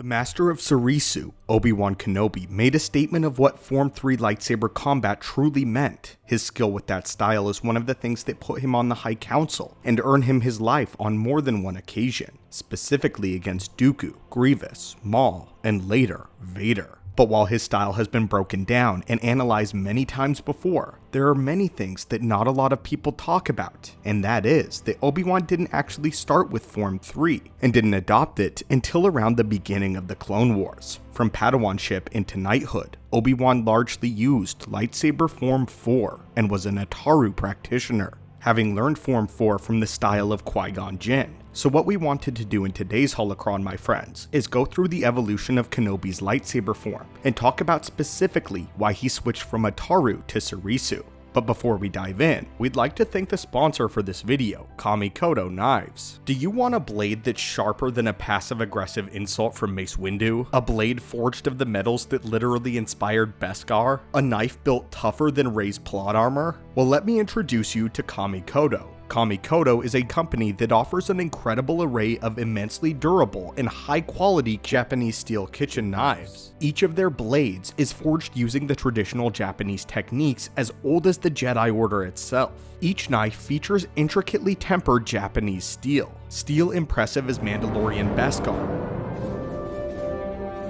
The Master of Surisu, Obi-Wan Kenobi, made a statement of what Form 3 lightsaber combat truly meant. His skill with that style is one of the things that put him on the High Council and earned him his life on more than one occasion, specifically against Dooku, Grievous, Maul, and later, Vader. But while his style has been broken down and analyzed many times before, there are many things that not a lot of people talk about, and that is that Obi-Wan didn't actually start with Form 3, and didn't adopt it until around the beginning of the Clone Wars. From Padawanship into knighthood, Obi-Wan largely used Lightsaber Form 4, and was an Ataru practitioner, having learned Form 4 from the style of Qui-Gon Jinn. So what we wanted to do in today's holocron, my friends, is go through the evolution of Kenobi's lightsaber form, and talk about specifically why he switched from Ataru to Surisu. But before we dive in, we'd like to thank the sponsor for this video, Kamikoto Knives. Do you want a blade that's sharper than a passive-aggressive insult from Mace Windu? A blade forged of the metals that literally inspired Beskar? A knife built tougher than Rey's plot armor? Well, let me introduce you to Kamikoto. Kamikoto is a company that offers an incredible array of immensely durable and high-quality Japanese steel kitchen knives. Each of their blades is forged using the traditional Japanese techniques as old as the Jedi Order itself. Each knife features intricately tempered Japanese steel impressive as Mandalorian Beskar.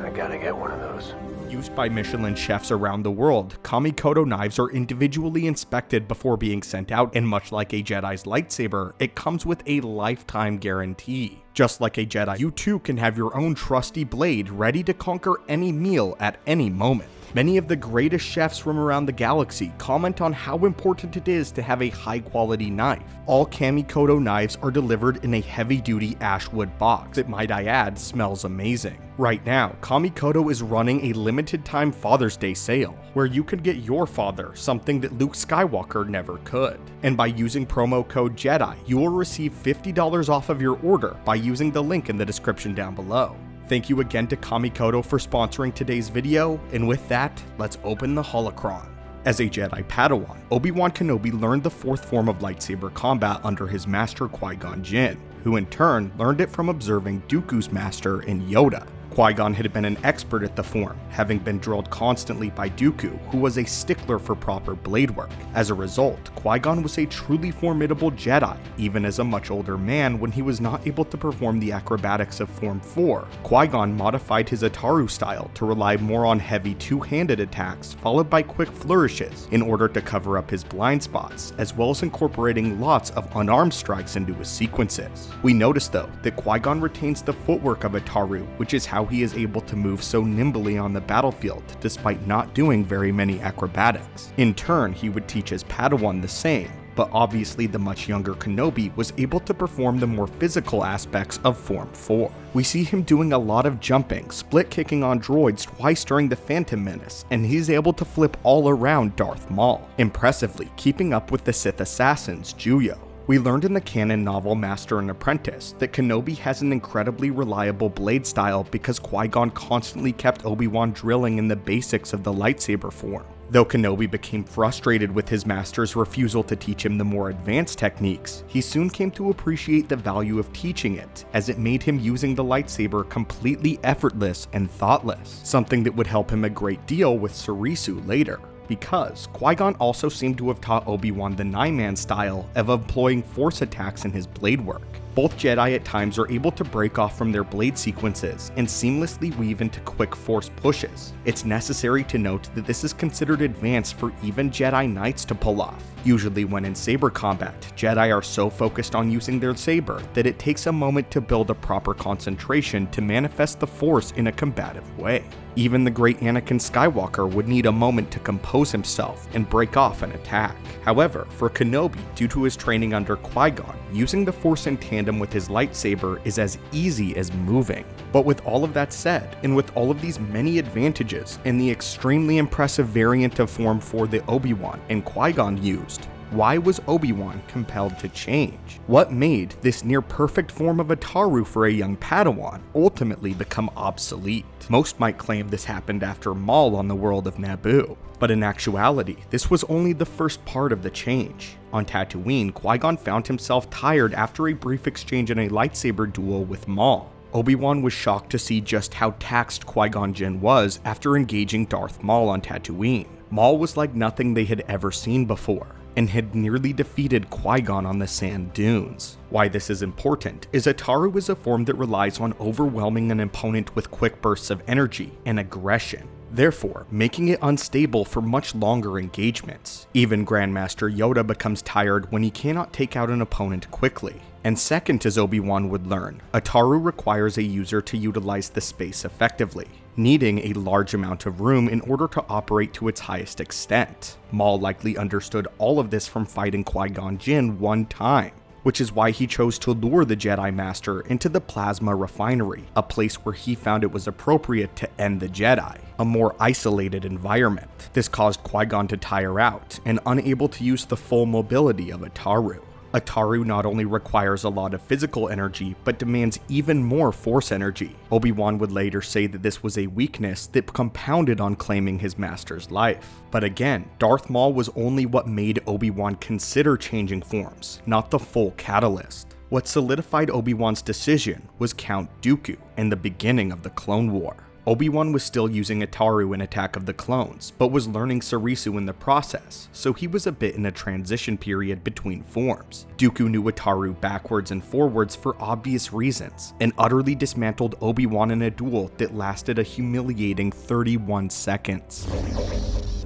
I gotta get one of those. Used by Michelin chefs around the world, Kamikoto knives are individually inspected before being sent out, and much like a Jedi's lightsaber, it comes with a lifetime guarantee. Just like a Jedi, you too can have your own trusty blade ready to conquer any meal at any moment. Many of the greatest chefs from around the galaxy comment on how important it is to have a high-quality knife. All Kamikoto knives are delivered in a heavy-duty ashwood box that, might I add, smells amazing. Right now, Kamikoto is running a limited-time Father's Day sale, where you can get your father something that Luke Skywalker never could. And by using promo code JEDI, you will receive $50 off of your order by using the link in the description down below. Thank you again to Kamikoto for sponsoring today's video, and with that, let's open the holocron. As a Jedi Padawan, Obi-Wan Kenobi learned the fourth form of lightsaber combat under his master Qui-Gon Jinn, who in turn learned it from observing Dooku's master in Yoda. Qui-Gon had been an expert at the form, having been drilled constantly by Dooku, who was a stickler for proper blade work. As a result, Qui-Gon was a truly formidable Jedi, even as a much older man when he was not able to perform the acrobatics of Form 4. Qui-Gon modified his Ataru style to rely more on heavy two-handed attacks, followed by quick flourishes, in order to cover up his blind spots, as well as incorporating lots of unarmed strikes into his sequences. We notice though, that Qui-Gon retains the footwork of Ataru, which is how he is able to move so nimbly on the battlefield despite not doing very many acrobatics. In turn, he would teach his Padawan the same, but obviously the much younger Kenobi was able to perform the more physical aspects of Form 4. We see him doing a lot of jumping, split kicking on droids twice during the Phantom Menace, and he's able to flip all around Darth Maul, impressively keeping up with the Sith assassins Juyo. We learned in the canon novel Master and Apprentice that Kenobi has an incredibly reliable blade style because Qui-Gon constantly kept Obi-Wan drilling in the basics of the lightsaber form. Though Kenobi became frustrated with his master's refusal to teach him the more advanced techniques, he soon came to appreciate the value of teaching it, as it made him using the lightsaber completely effortless and thoughtless, something that would help him a great deal with Surisu later. Because Qui-Gon also seemed to have taught Obi-Wan the 9-man style of employing force attacks in his blade work. Both Jedi at times are able to break off from their blade sequences and seamlessly weave into quick force pushes. It's necessary to note that this is considered advanced for even Jedi Knights to pull off. Usually when in saber combat, Jedi are so focused on using their saber that it takes a moment to build a proper concentration to manifest the force in a combative way. Even the great Anakin Skywalker would need a moment to compose himself and break off an attack. However, for Kenobi, due to his training under Qui-Gon, using the Force in tandem with his lightsaber is as easy as moving. But with all of that said, and with all of these many advantages, and the extremely impressive variant of Form 4 that Obi-Wan and Qui-Gon used, why was Obi-Wan compelled to change? What made this near-perfect form of Ataru for a young Padawan ultimately become obsolete? Most might claim this happened after Maul on the world of Naboo, but in actuality, this was only the first part of the change. On Tatooine, Qui-Gon found himself tired after a brief exchange in a lightsaber duel with Maul. Obi-Wan was shocked to see just how taxed Qui-Gon Jinn was after engaging Darth Maul on Tatooine. Maul was like nothing they had ever seen before, and had nearly defeated Qui-Gon on the sand dunes. Why this is important is Ataru is a form that relies on overwhelming an opponent with quick bursts of energy and aggression, therefore making it unstable for much longer engagements. Even Grandmaster Yoda becomes tired when he cannot take out an opponent quickly. And second, as Obi-Wan would learn, Ataru requires a user to utilize the space effectively, needing a large amount of room in order to operate to its highest extent. Maul likely understood all of this from fighting Qui-Gon Jinn one time, which is why he chose to lure the Jedi Master into the Plasma Refinery, a place where he found it was appropriate to end the Jedi, a more isolated environment. This caused Qui-Gon to tire out, and unable to use the full mobility of Ataru. Ataru not only requires a lot of physical energy, but demands even more force energy. Obi-Wan would later say that this was a weakness that compounded on claiming his master's life. But again, Darth Maul was only what made Obi-Wan consider changing forms, not the full catalyst. What solidified Obi-Wan's decision was Count Dooku and the beginning of the Clone War. Obi-Wan was still using Ataru in Attack of the Clones, but was learning Sarisu in the process, so he was a bit in a transition period between forms. Dooku knew Ataru backwards and forwards for obvious reasons, and utterly dismantled Obi-Wan in a duel that lasted a humiliating 31 seconds.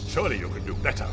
Surely you can do better.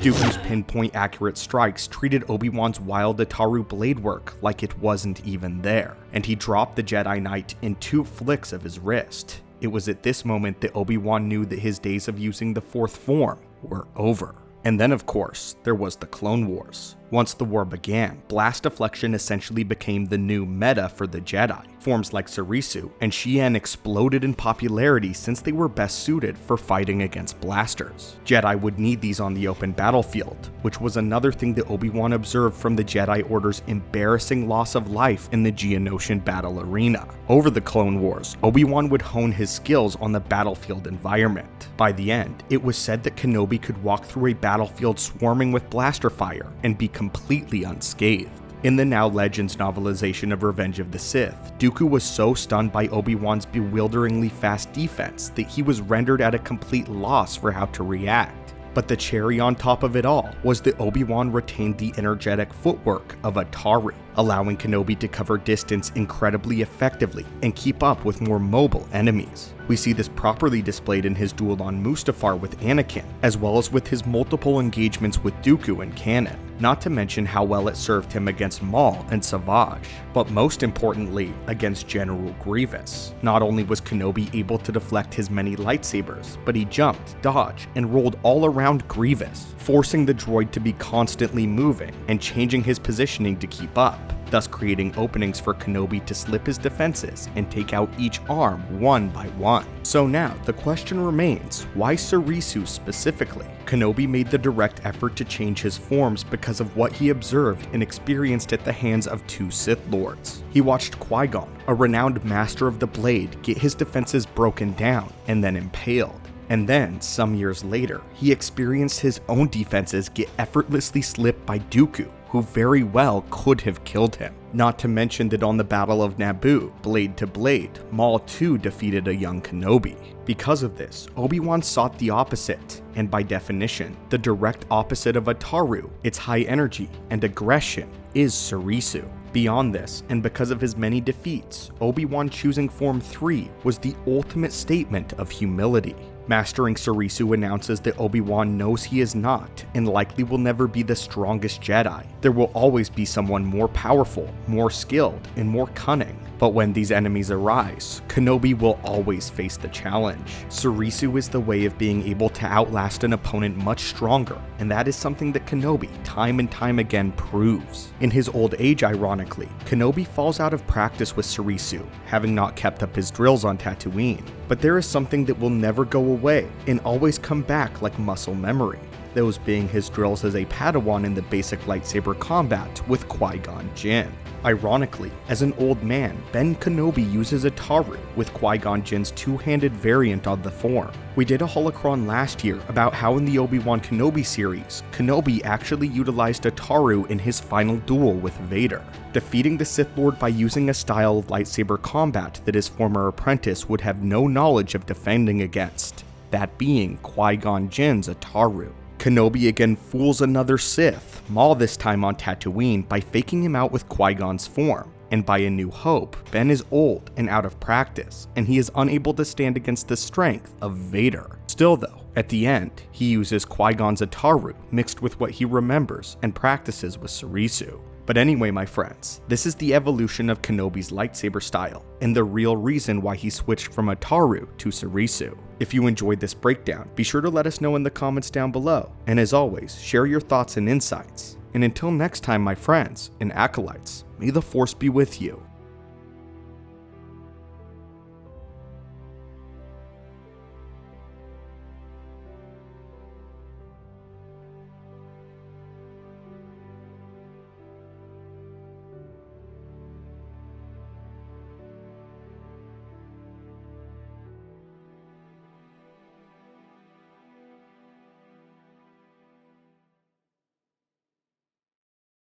Dooku's pinpoint accurate strikes treated Obi-Wan's wild Ataru blade work like it wasn't even there, and he dropped the Jedi Knight in 2 flicks of his wrist. It was at this moment that Obi-Wan knew that his days of using the fourth form were over. And then of course, there was the Clone Wars. Once the war began, blast deflection essentially became the new meta for the Jedi. Forms like Sarisu and Xian exploded in popularity since they were best suited for fighting against blasters. Jedi would need these on the open battlefield, which was another thing that Obi-Wan observed from the Jedi Order's embarrassing loss of life in the Geonosian battle arena. Over the Clone Wars, Obi-Wan would hone his skills on the battlefield environment. By the end, it was said that Kenobi could walk through a battlefield swarming with blaster fire and be completely unscathed. In the now Legends novelization of Revenge of the Sith, Dooku was so stunned by Obi-Wan's bewilderingly fast defense that he was rendered at a complete loss for how to react. But the cherry on top of it all was that Obi-Wan retained the energetic footwork of Ataru, allowing Kenobi to cover distance incredibly effectively and keep up with more mobile enemies. We see this properly displayed in his duel on Mustafar with Anakin, as well as with his multiple engagements with Dooku in canon, not to mention how well it served him against Maul and Savage, but most importantly, against General Grievous. Not only was Kenobi able to deflect his many lightsabers, but he jumped, dodged, and rolled all around Grievous, forcing the droid to be constantly moving and changing his positioning to keep up, thus creating openings for Kenobi to slip his defenses and take out each arm one by one. So now, the question remains, why Sarisu specifically? Kenobi made the direct effort to change his forms because of what he observed and experienced at the hands of 2 Sith Lords. He watched Qui-Gon, a renowned master of the blade, get his defenses broken down and then impaled. And then, some years later, he experienced his own defenses get effortlessly slipped by Dooku, who very well could have killed him. Not to mention that on the Battle of Naboo, blade to blade, Maul too defeated a young Kenobi. Because of this, Obi-Wan sought the opposite, and by definition, the direct opposite of Ataru, its high energy and aggression, is Sarisu. Beyond this, and because of his many defeats, Obi-Wan choosing Form 3 was the ultimate statement of humility. Mastering Sarisu announces that Obi-Wan knows he is not, and likely will never be the strongest Jedi. There will always be someone more powerful, more skilled, and more cunning. But when these enemies arise, Kenobi will always face the challenge. Sarisu is the way of being able to outlast an opponent much stronger, and that is something that Kenobi time and time again proves. In his old age, ironically, Kenobi falls out of practice with Sarisu, having not kept up his drills on Tatooine. But there is something that will never go away and always come back like muscle memory. those being his drills as a Padawan in the basic lightsaber combat with Qui-Gon Jinn. Ironically, as an old man, Ben Kenobi uses a Taru with Qui-Gon Jinn's two-handed variant on the form. We did a holocron last year about how in the Obi-Wan Kenobi series, Kenobi actually utilized a Taru in his final duel with Vader, defeating the Sith Lord by using a style of lightsaber combat that his former apprentice would have no knowledge of defending against, that being Qui-Gon Jinn's Ataru. Kenobi again fools another Sith, Maul this time on Tatooine, by faking him out with Qui-Gon's form, and by A New Hope, Ben is old and out of practice, and he is unable to stand against the strength of Vader. Still though, at the end, he uses Qui-Gon's Ataru mixed with what he remembers and practices with Sarisu. But anyway, my friends, this is the evolution of Kenobi's lightsaber style, and the real reason why he switched from Ataru to Sarisu. If you enjoyed this breakdown, be sure to let us know in the comments down below, and as always, share your thoughts and insights. And until next time, my friends and acolytes, may the Force be with you.